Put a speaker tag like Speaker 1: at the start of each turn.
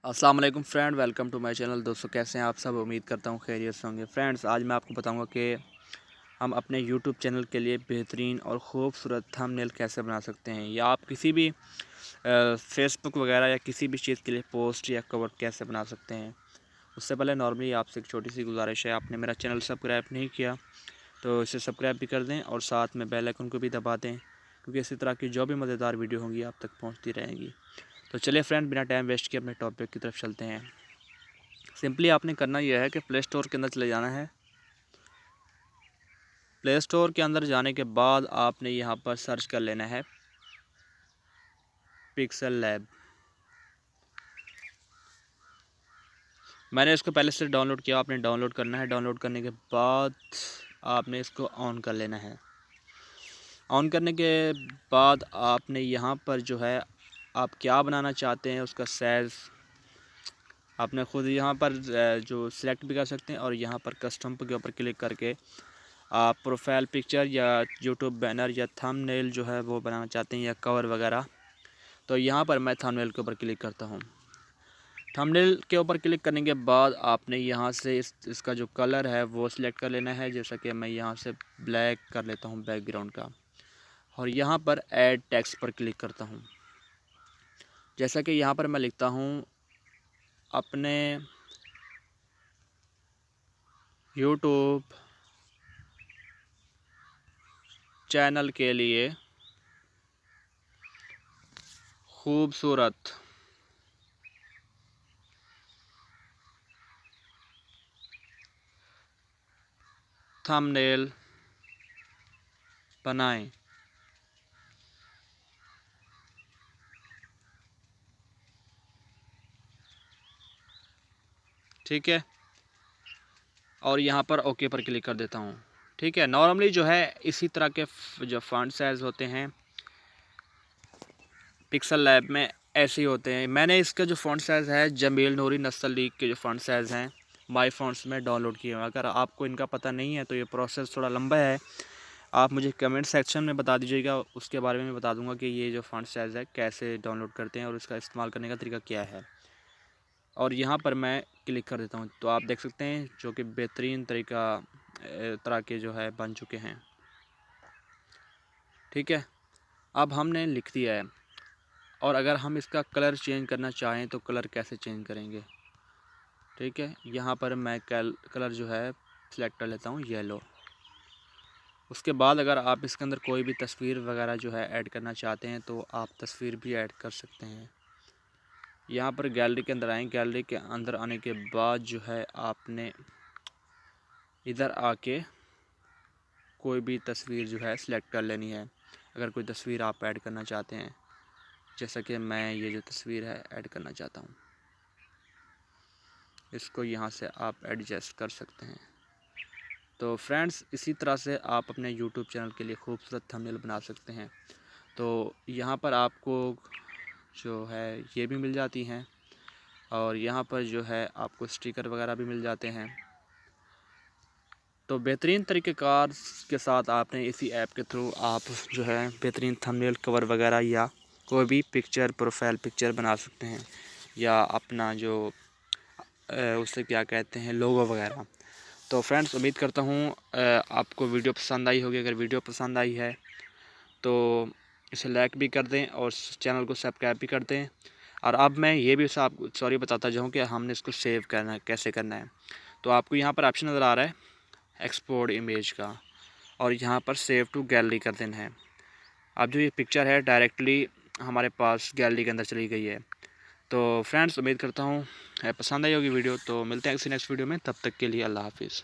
Speaker 1: अस्सलाम वालेकुम friend, welcome to my channel. दोस्तों कैसे हैं आप सब? उम्मीद करता हूँ खैरियत से होंगे। फ्रेंड्स आज मैं आपको बताऊंगा कि हम अपने यूट्यूब चैनल के लिए बेहतरीन और ख़ूबसूरत थंबनेल कैसे बना सकते हैं, या आप किसी भी फेसबुक वगैरह या किसी भी चीज़ के लिए पोस्ट या कवर कैसे बना सकते हैं। उससे पहले नॉर्मली आपसे एक छोटी सी गुजारिश है, आपने मेरा चैनल सब्सक्राइब नहीं किया तो इसे सब्सक्राइब भी कर दें और साथ में बेल आइकन को भी दबा दें, क्योंकि इसी तरह की जो भी मज़ेदार वीडियो होंगी आप तक पहुँचती रहेंगी। तो चलिए फ्रेंड, बिना टाइम वेस्ट किए अपने टॉपिक की तरफ चलते हैं। सिंपली आपने करना यह है कि प्ले स्टोर के अंदर चले जाना है। प्ले स्टोर के अंदर जाने के बाद आपने यहाँ पर सर्च कर लेना है पिक्सल लैब। मैंने इसको पहले से डाउनलोड किया, आपने डाउनलोड करना है। डाउनलोड करने के बाद आपने इसको ऑन कर लेना है। ऑन करने के बाद आपने यहाँ पर जो है आप क्या बनाना चाहते हैं उसका साइज़ आपने ख़ुद यहाँ पर जो सिलेक्ट भी कर सकते हैं, और यहाँ पर कस्टम के ऊपर क्लिक करके आप प्रोफाइल पिक्चर या यूट्यूब बैनर या थंबनेल जो है वो बनाना चाहते हैं या कवर वगैरह। तो यहाँ पर मैं थंबनेल के ऊपर क्लिक करता हूँ। थंबनेल के ऊपर क्लिक करने के बाद आपने यहाँ से इसका जो कलर है वो सिलेक्ट कर लेना है। जैसा कि मैं यहाँ से ब्लैक कर लेता हूँ बैकग्राउंड का, और यहाँ पर ऐड टेक्स्ट पर क्लिक करता हूँ। जैसा कि यहाँ पर मैं लिखता हूँ अपने यूट्यूब चैनल के लिए खूबसूरत थंबनेल बनाएं। ठीक है, और यहाँ पर ओके पर क्लिक कर देता हूँ। ठीक है, नॉर्मली जो है इसी तरह के जो फॉन्ट साइज़ होते हैं पिक्सल लैब में ऐसे ही होते हैं। मैंने इसका जो फॉन्ट साइज़ है जमील नूरी नस्ल लीग के जो फॉन्ट साइज़ हैं माई फॉन्ट्स में डाउनलोड किए हैं। अगर आपको इनका पता नहीं है तो ये प्रोसेस थोड़ा लंबा है, आप मुझे कमेंट सेक्शन में बता दीजिएगा, उसके बारे में मैं बता दूंगा कि ये जो फॉन्ट साइज़ है कैसे डाउनलोड करते हैं और इसका इस्तेमाल करने का तरीका क्या है। और यहाँ पर मैं क्लिक कर देता हूँ तो आप देख सकते हैं जो कि बेहतरीन तरह के जो है बन चुके हैं। ठीक है, अब हमने लिख दिया है, और अगर हम इसका कलर चेंज करना चाहें तो कलर कैसे चेंज करेंगे। ठीक है, यहाँ पर मैं कलर जो है सिलेक्ट कर लेता हूँ येलो। उसके बाद अगर आप इसके अंदर कोई भी तस्वीर वगैरह जो है ऐड करना चाहते हैं तो आप तस्वीर भी ऐड कर सकते हैं। यहाँ पर गैलरी के अंदर आएँ। गैलरी के अंदर आने के बाद जो है आपने इधर आके कोई भी तस्वीर जो है सिलेक्ट कर लेनी है। अगर कोई तस्वीर आप ऐड करना चाहते हैं, जैसा कि मैं ये जो तस्वीर है ऐड करना चाहता हूँ, इसको यहाँ से आप एडजस्ट कर सकते हैं। तो फ्रेंड्स इसी तरह से आप अपने यूट्यूब चैनल के लिए खूबसूरत थंबनेल बना सकते हैं। तो यहाँ पर आपको जो है ये भी मिल जाती हैं, और यहाँ पर जो है आपको स्टिकर वगैरह भी मिल जाते हैं। तो बेहतरीन तरीक़ेकार के साथ आपने इसी ऐप के थ्रू आप जो है बेहतरीन थंबनेल कवर वगैरह या कोई भी पिक्चर प्रोफाइल पिक्चर बना सकते हैं, या अपना जो उससे क्या कहते हैं लोगो वगैरह। तो फ्रेंड्स उम्मीद करता हूँ आपको वीडियो पसंद आई होगी। अगर वीडियो पसंद आई है तो इसे लाइक भी कर दें और चैनल को सब्सक्राइब भी कर दें। और अब मैं ये भी सॉरी बताता जाऊँ कि हमने इसको सेव करना है, कैसे करना है। तो आपको यहाँ पर ऑप्शन नज़र आ रहा है एक्सपोर्ट इमेज का, और यहाँ पर सेव टू गैलरी कर देना है। अब जो ये पिक्चर है डायरेक्टली हमारे पास गैलरी के अंदर चली गई है। तो फ्रेंड्स उम्मीद करता हूँ पसंद आई होगी वीडियो। तो मिलते हैं किसी नेक्स्ट वीडियो में, तब तक के लिए अल्लाह हाफिज़।